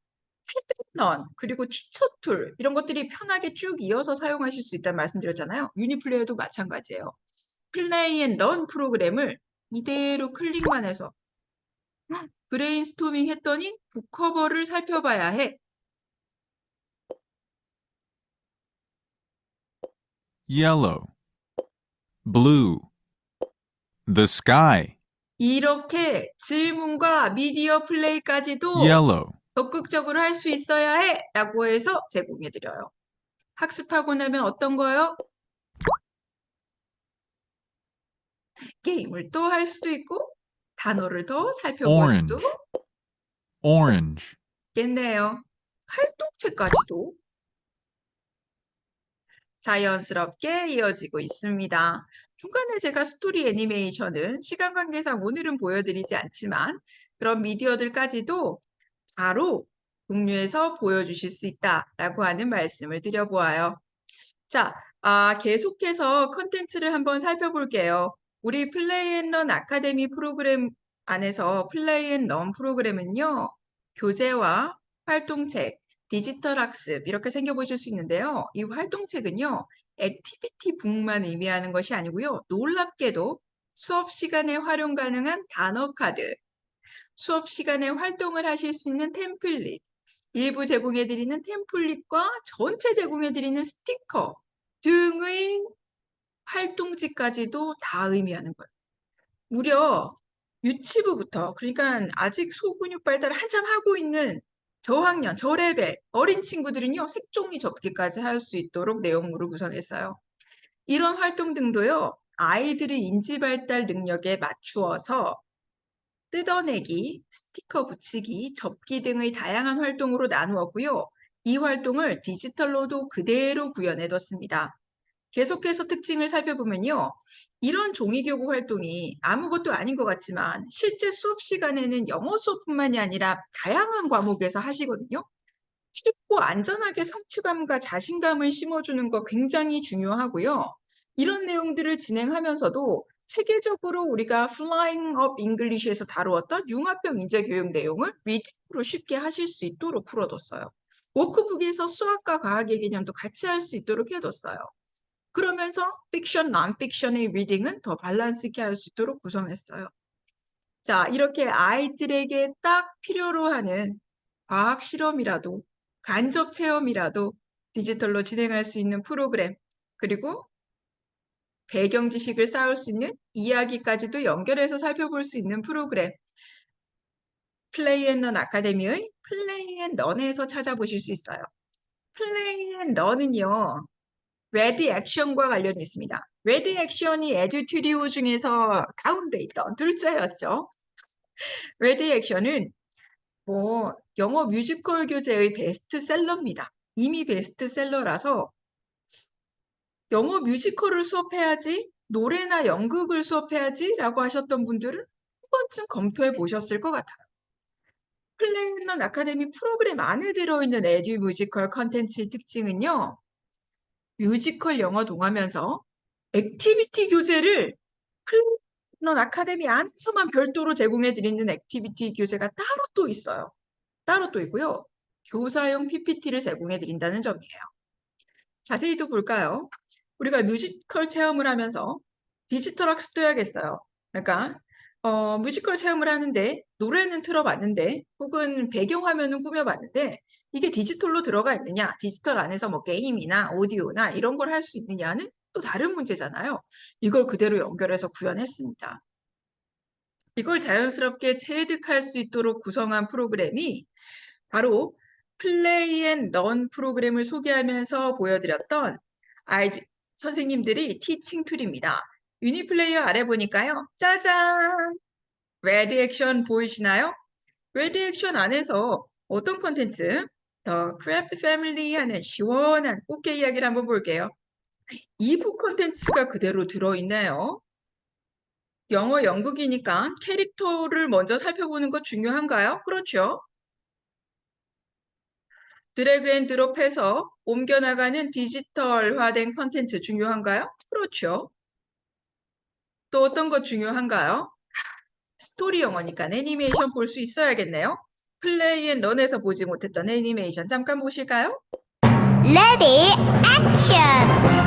패턴 그리고 티처 툴 이런 것들이 편하게 쭉 이어서 사용하실 수 있다는 말씀드렸잖아요. 유니플레이어도 마찬가지예요. 플레이 앤 런 프로그램을 이대로 클릭만 해서 브레인스토밍 했더니 북커버를 살펴봐야 해. Yellow. Blue. The sky. 이렇게 질문과 미디어 플레이까지도 Yellow. 적극적으로 할 수 있어야 해 라고 해서 제공해드려요. 학습하고 나면 어떤 거요? 게임을 또 할 수도 있고 단어를 더 살펴볼 Orange. 수도 Orange. 있겠네요. 활동체까지도 자연스럽게 이어지고 있습니다. 중간에 제가 스토리 애니메이션은 시간 관계상 오늘은 보여드리지 않지만 그런 미디어들까지도 바로 공유해서 보여주실 수 있다라고 하는 말씀을 드려보아요. 자, 계속해서 컨텐츠를 한번 살펴볼게요. 우리 플레이 앤 런 아카데미 프로그램 안에서 플레이 앤 런 프로그램은요. 교재와 활동책, 디지털 학습 이렇게 생겨보실 수 있는데요. 이 활동책은요. 액티비티 북만 의미하는 것이 아니고요. 놀랍게도 수업 시간에 활용 가능한 단어 카드, 수업 시간에 활동을 하실 수 있는 템플릿, 일부 제공해드리는 템플릿과 전체 제공해드리는 스티커 등의 활동지까지도 다 의미하는 거예요. 무려 유치부부터 그러니까 아직 소근육 발달을 한참 하고 있는 저학년, 저레벨 어린 친구들은요. 색종이 접기까지 할 수 있도록 내용물을 구성했어요. 이런 활동 등도요. 아이들의 인지 발달 능력에 맞추어서 뜯어내기, 스티커 붙이기, 접기 등의 다양한 활동으로 나누었고요. 이 활동을 디지털로도 그대로 구현해뒀습니다. 계속해서 특징을 살펴보면요. 이런 종이교구 활동이 아무것도 아닌 것 같지만 실제 수업 시간에는 영어 수업뿐만이 아니라 다양한 과목에서 하시거든요. 쉽고 안전하게 성취감과 자신감을 심어주는 거 굉장히 중요하고요. 이런 내용들을 진행하면서도 체계적으로 우리가 Flying Up English에서 다루었던 융합형 인재교육 내용을 리딩으로 쉽게 하실 수 있도록 풀어뒀어요. 워크북에서 수학과 과학의 개념도 같이 할 수 있도록 해뒀어요. 그러면서 픽션, non-fiction의 리딩은 더 밸런스 있게 할 수 있도록 구성했어요. 자, 이렇게 아이들에게 딱 필요로 하는 과학 실험이라도 간접 체험이라도 디지털로 진행할 수 있는 프로그램 그리고 배경 지식을 쌓을 수 있는 이야기까지도 연결해서 살펴볼 수 있는 프로그램 플레이 앤 런 아카데미의 플레이 앤 런에서 찾아보실 수 있어요. 플레이 앤 런은요. 레디 액션과 관련이 있습니다. 레디 액션이 에듀튜디오 중에서 가운데 있던 둘째였죠. 레디 액션은 영어 뮤지컬 교재의 베스트셀러입니다. 이미 베스트셀러라서 영어 뮤지컬을 수업해야지, 노래나 연극을 수업해야지 라고 하셨던 분들은 한 번쯤 검토해 보셨을 것 같아요. 플레이 앤 런 아카데미 프로그램 안에 들어있는 에듀 뮤지컬 컨텐츠의 특징은요. 뮤지컬 영어 동하면서 액티비티 교재를 플레이 앤 런 아카데미 안에서만 별도로 제공해드리는 액티비티 교재가 따로 또 있어요. 따로 또 있고요. 교사용 PPT를 제공해드린다는 점이에요. 자세히 또 볼까요? 우리가 뮤지컬 체험을 하면서 디지털 학습도 해야겠어요. 그러니까 뮤지컬 체험을 하는데 노래는 틀어봤는데 혹은 배경화면은 꾸며봤는데 이게 디지털로 들어가 있느냐, 디지털 안에서 뭐 게임이나 오디오나 이런 걸 할 수 있느냐는 또 다른 문제잖아요. 이걸 그대로 연결해서 구현했습니다. 이걸 자연스럽게 체득할 수 있도록 구성한 프로그램이 바로 플레이 앤 런 프로그램을 소개하면서 보여드렸던 선생님들이 티칭 툴입니다. 유니플레이어 아래 보니까요. 짜잔! 레디 액션 보이시나요? 레디 액션 안에서 어떤 콘텐츠? 더 크래프트 패밀리 하는 시원한 꽃게 이야기를 한번 볼게요. 2부 콘텐츠가 그대로 들어있네요. 영어 연극이니까 캐릭터를 먼저 살펴보는 거 중요한가요? 그렇죠. 드래그 앤 드롭해서 옮겨나가는 디지털화된 컨텐츠 중요한가요? 그렇죠. 또 어떤 거 중요한가요? 스토리 영어니까 애니메이션 볼 수 있어야겠네요. 플레이 앤 런에서 보지 못했던 애니메이션 잠깐 보실까요? Ready, action!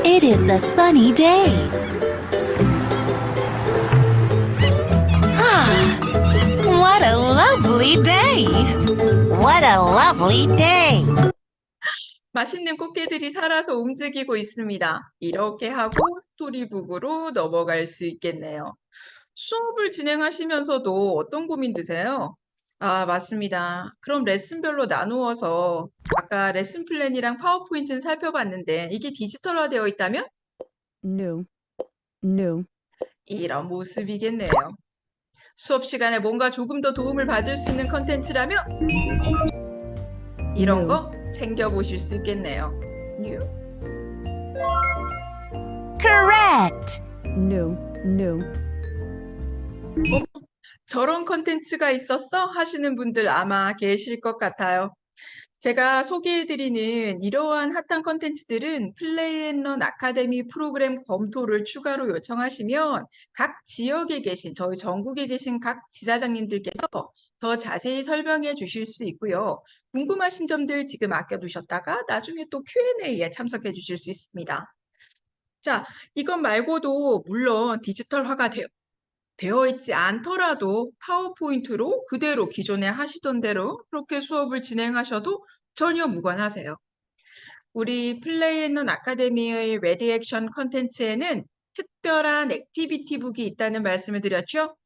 It is a sunny day. What a lovely day! What a lovely day! 맛있는 꽃게들이 살아서 움직이고 있습니다. 이렇게 하고 스토리북으로 넘어갈 수 있겠네요. 수업을 진행하시면서도 어떤 고민 드세요? 아, 맞습니다. 그럼 레슨별로 나누어서 아까 레슨 플랜이랑 파워포인트는 살펴봤는데 이게 디지털화되어 있다면 No. No. 이런 모습이겠네요. 수업 시간에 뭔가 조금 더 도움을 받을 수 있는 컨텐츠라면 이런 거 챙겨보실 수 있겠네요. New. Correct. No. No. 저런 컨텐츠가 있었어? 하시는 분들 아마 계실 것 같아요. 제가 소개해드리는 이러한 핫한 컨텐츠들은 플레이앤런 아카데미 프로그램 검토를 추가로 요청하시면 각 지역에 계신, 저희 전국에 계신 각 지사장님들께서 더 자세히 설명해 주실 수 있고요. 궁금하신 점들 지금 아껴두셨다가 나중에 또 Q&A에 참석해 주실 수 있습니다. 자, 이것 말고도 물론 디지털화가 되어 있지 않더라도 파워포인트로 그대로 기존에 하시던 대로 그렇게 수업을 진행하셔도 전혀 무관하세요. 우리 플레이앤런 아카데미의 레디 액션 컨텐츠에는 특별한 액티비티북이 있다는 말씀을 드렸죠.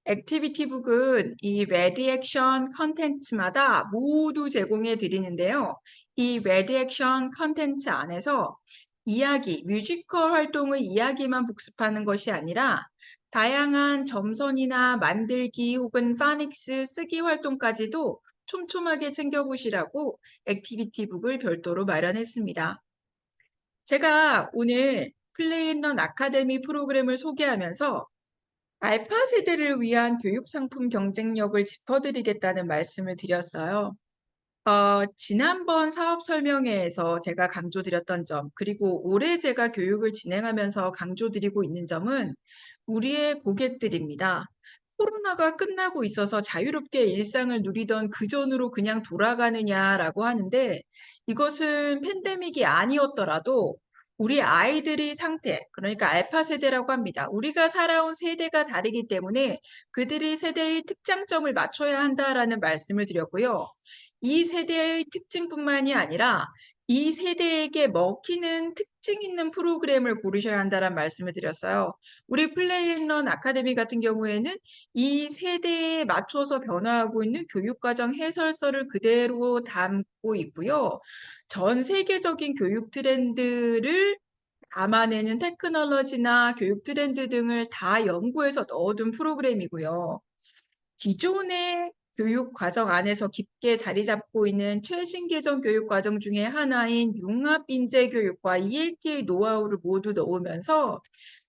액티비티북은 이 레디 액션 컨텐츠마다 모두 제공해 드리는데요. 이 레디 액션 컨텐츠 안에서 이야기, 뮤지컬 활동의 이야기만 복습하는 것이 아니라 다양한 점선이나 만들기 혹은 파닉스 쓰기 활동까지도 촘촘하게 챙겨보시라고 액티비티북을 별도로 마련했습니다. 제가 오늘 플레이앤런 아카데미 프로그램을 소개하면서 알파 세대를 위한 교육 상품 경쟁력을 짚어드리겠다는 말씀을 드렸어요. 지난번 사업 설명회에서 제가 강조드렸던 점, 그리고 올해 제가 교육을 진행하면서 강조드리고 있는 점은 우리의 고객들입니다. 코로나가 끝나고 있어서 자유롭게 일상을 누리던 그 전으로 그냥 돌아가느냐라고 하는데 이것은 팬데믹이 아니었더라도 우리 아이들의 상태, 그러니까 알파 세대라고 합니다. 우리가 살아온 세대가 다르기 때문에 그들의 세대의 특장점을 맞춰야 한다라는 말씀을 드렸고요. 이 세대의 특징뿐만이 아니라 이 세대에게 먹히는 특징 있는 프로그램을 고르셔야 한다는 말씀을 드렸어요. 우리 플레이앤런 아카데미 같은 경우에는 이 세대에 맞춰서 변화하고 있는 교육과정 해설서를 그대로 담고 있고요. 전 세계적인 교육 트렌드를 담아내는 테크놀로지나 교육 트렌드 등을 다 연구해서 넣어둔 프로그램이고요. 기존의 교육 과정 안에서 깊게 자리 잡고 있는 최신 개정 교육 과정 중에 하나인 융합 인재 교육과 ELT의 노하우를 모두 넣으면서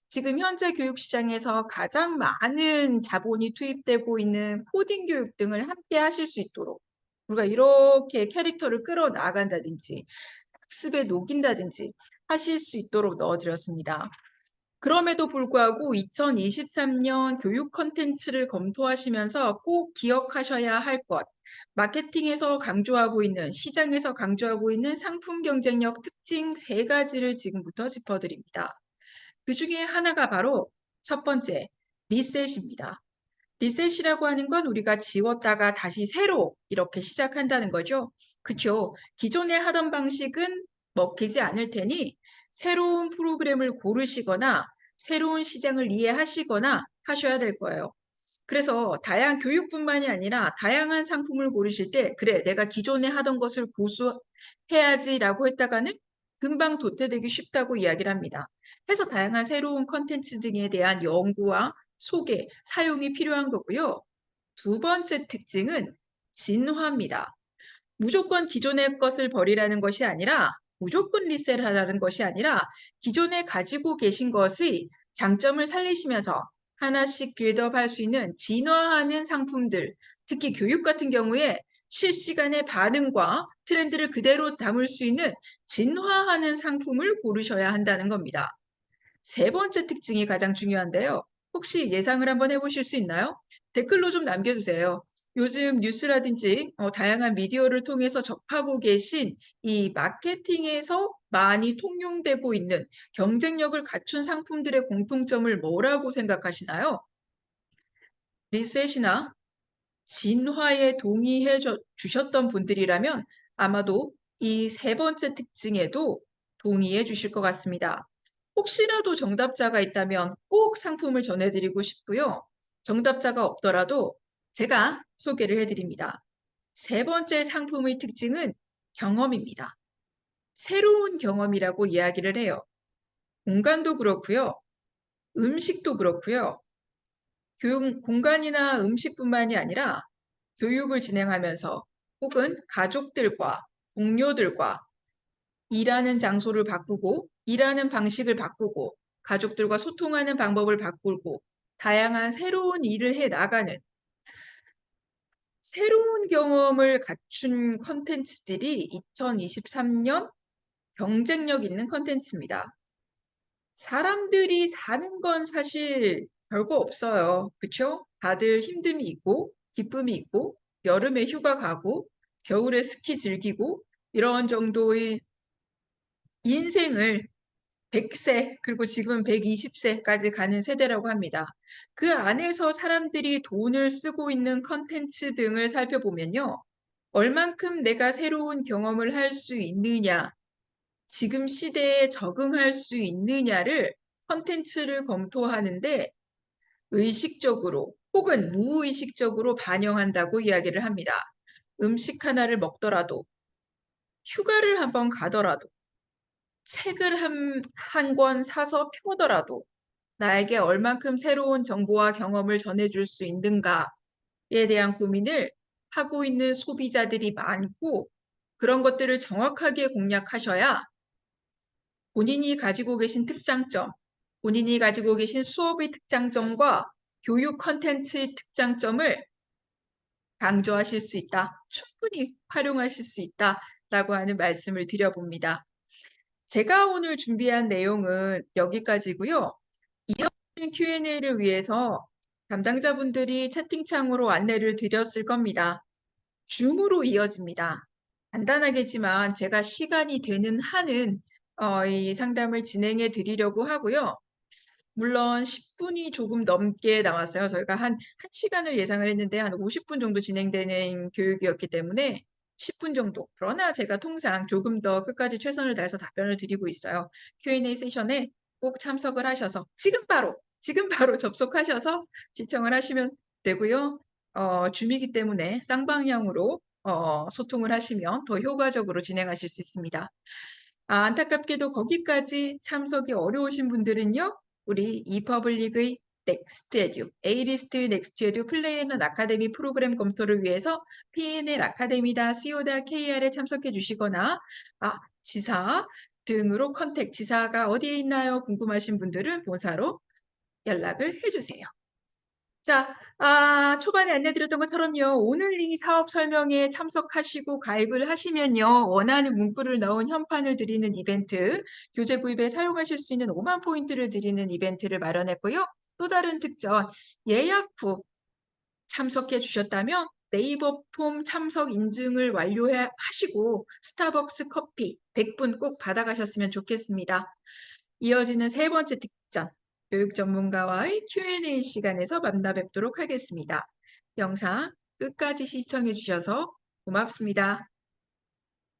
지금 현재 교육 시장에서 가장 많은 자본이 투입되고 있는 코딩 교육 등을 함께 하실 수 있도록 우리가 이렇게 캐릭터를 끌어나간다든지 학습에 녹인다든지 하실 수 있도록 넣어드렸습니다. 그럼에도 불구하고 2023년 교육 컨텐츠를 검토하시면서 꼭 기억하셔야 할 것, 마케팅에서 강조하고 있는, 시장에서 강조하고 있는 상품 경쟁력 특징 3가지를 지금부터 짚어드립니다. 그 중에 하나가 바로 첫 번째, 리셋입니다. 리셋이라고 하는 건 우리가 지웠다가 다시 새로 이렇게 시작한다는 거죠. 그렇죠. 기존에 하던 방식은 먹히지 않을 테니 새로운 프로그램을 고르시거나 새로운 시장을 이해하시거나 하셔야 될 거예요. 그래서 다양한 교육뿐만이 아니라 다양한 상품을 고르실 때 그래 내가 기존에 하던 것을 고수해야지라고 했다가는 금방 도태되기 쉽다고 이야기를 합니다. 그래서 다양한 새로운 컨텐츠 등에 대한 연구와 소개, 사용이 필요한 거고요. 두 번째 특징은 진화입니다. 무조건 기존의 것을 버리라는 것이 아니라 무조건 리셋하라는 것이 아니라 기존에 가지고 계신 것의 장점을 살리시면서 하나씩 빌드업할 수 있는 진화하는 상품들, 특히 교육 같은 경우에 실시간의 반응과 트렌드를 그대로 담을 수 있는 진화하는 상품을 고르셔야 한다는 겁니다. 세 번째 특징이 가장 중요한데요. 혹시 예상을 한번 해보실 수 있나요? 댓글로 좀 남겨주세요. 요즘 뉴스라든지 다양한 미디어를 통해서 접하고 계신 이 마케팅에서 많이 통용되고 있는 경쟁력을 갖춘 상품들의 공통점을 뭐라고 생각하시나요? 리셋이나 진화에 동의해 주셨던 분들이라면 아마도 이 세 번째 특징에도 동의해 주실 것 같습니다. 혹시라도 정답자가 있다면 꼭 상품을 전해드리고 싶고요. 정답자가 없더라도 제가 소개를 해드립니다. 세 번째 상품의 특징은 경험입니다. 새로운 경험이라고 이야기를 해요. 공간도 그렇고요. 음식도 그렇고요. 교육 공간이나 음식뿐만이 아니라 교육을 진행하면서 혹은 가족들과 동료들과 일하는 장소를 바꾸고 일하는 방식을 바꾸고 가족들과 소통하는 방법을 바꾸고 다양한 새로운 일을 해 나가는 새로운 경험을 갖춘 컨텐츠들이 2023년 경쟁력 있는 컨텐츠입니다. 사람들이 사는 건 사실 별거 없어요. 그쵸? 다들 힘듦이 있고 기쁨이 있고 여름에 휴가 가고 겨울에 스키 즐기고 이런 정도의 인생을 100세 그리고 지금 120세까지 가는 세대라고 합니다. 그 안에서 사람들이 돈을 쓰고 있는 컨텐츠 등을 살펴보면요. 얼만큼 내가 새로운 경험을 할 수 있느냐, 지금 시대에 적응할 수 있느냐를 컨텐츠를 검토하는데 의식적으로 혹은 무의식적으로 반영한다고 이야기를 합니다. 음식 하나를 먹더라도, 휴가를 한번 가더라도, 책을 한 권 사서 펴더라도 나에게 얼만큼 새로운 정보와 경험을 전해줄 수 있는가에 대한 고민을 하고 있는 소비자들이 많고 그런 것들을 정확하게 공략하셔야 본인이 가지고 계신 특장점, 본인이 가지고 계신 수업의 특장점과 교육 컨텐츠의 특장점을 강조하실 수 있다. 충분히 활용하실 수 있다라고 하는 말씀을 드려봅니다. 제가 오늘 준비한 내용은 여기까지고요. 이어지는 Q&A를 위해서 담당자분들이 채팅창으로 안내를 드렸을 겁니다. 줌으로 이어집니다. 간단하겠지만 제가 시간이 되는 한은 이 상담을 진행해 드리려고 하고요. 물론 10분이 조금 넘게 남았어요. 저희가 한 1시간을 예상을 했는데 한 50분 정도 진행되는 교육이었기 때문에 10분 정도. 그러나 제가 통상 조금 더 끝까지 최선을 다해서 답변을 드리고 있어요. Q&A 세션에 꼭 참석을 하셔서 지금 바로 접속하셔서 시청을 하시면 되고요. 줌이기 때문에 쌍방향으로 소통을 하시면 더 효과적으로 진행하실 수 있습니다. 안타깝게도 거기까지 참석이 어려우신 분들은요. 우리 e퍼블릭의 넥스트에듀, A리스트 넥스트에듀 플레이앤 아카데미 프로그램 검토를 위해서 PNL 아카데미다.co.kr에 참석해 주시거나 지사 등으로 지사가 어디에 있나요? 궁금하신 분들은 본사로 연락을 해주세요. 자, 초반에 안내드렸던 것처럼요. 오늘 이 사업 설명에 참석하시고 가입을 하시면요. 원하는 문구를 넣은 현판을 드리는 이벤트, 교재 구입에 사용하실 수 있는 5만 포인트를 드리는 이벤트를 마련했고요. 또 다른 특전, 예약 후 참석해 주셨다면 네이버 폼 참석 인증을 완료하시고 스타벅스 커피 100분 꼭 받아가셨으면 좋겠습니다. 이어지는 세 번째 특전, 교육 전문가와의 Q&A 시간에서 만나 뵙도록 하겠습니다. 영상 끝까지 시청해 주셔서 고맙습니다.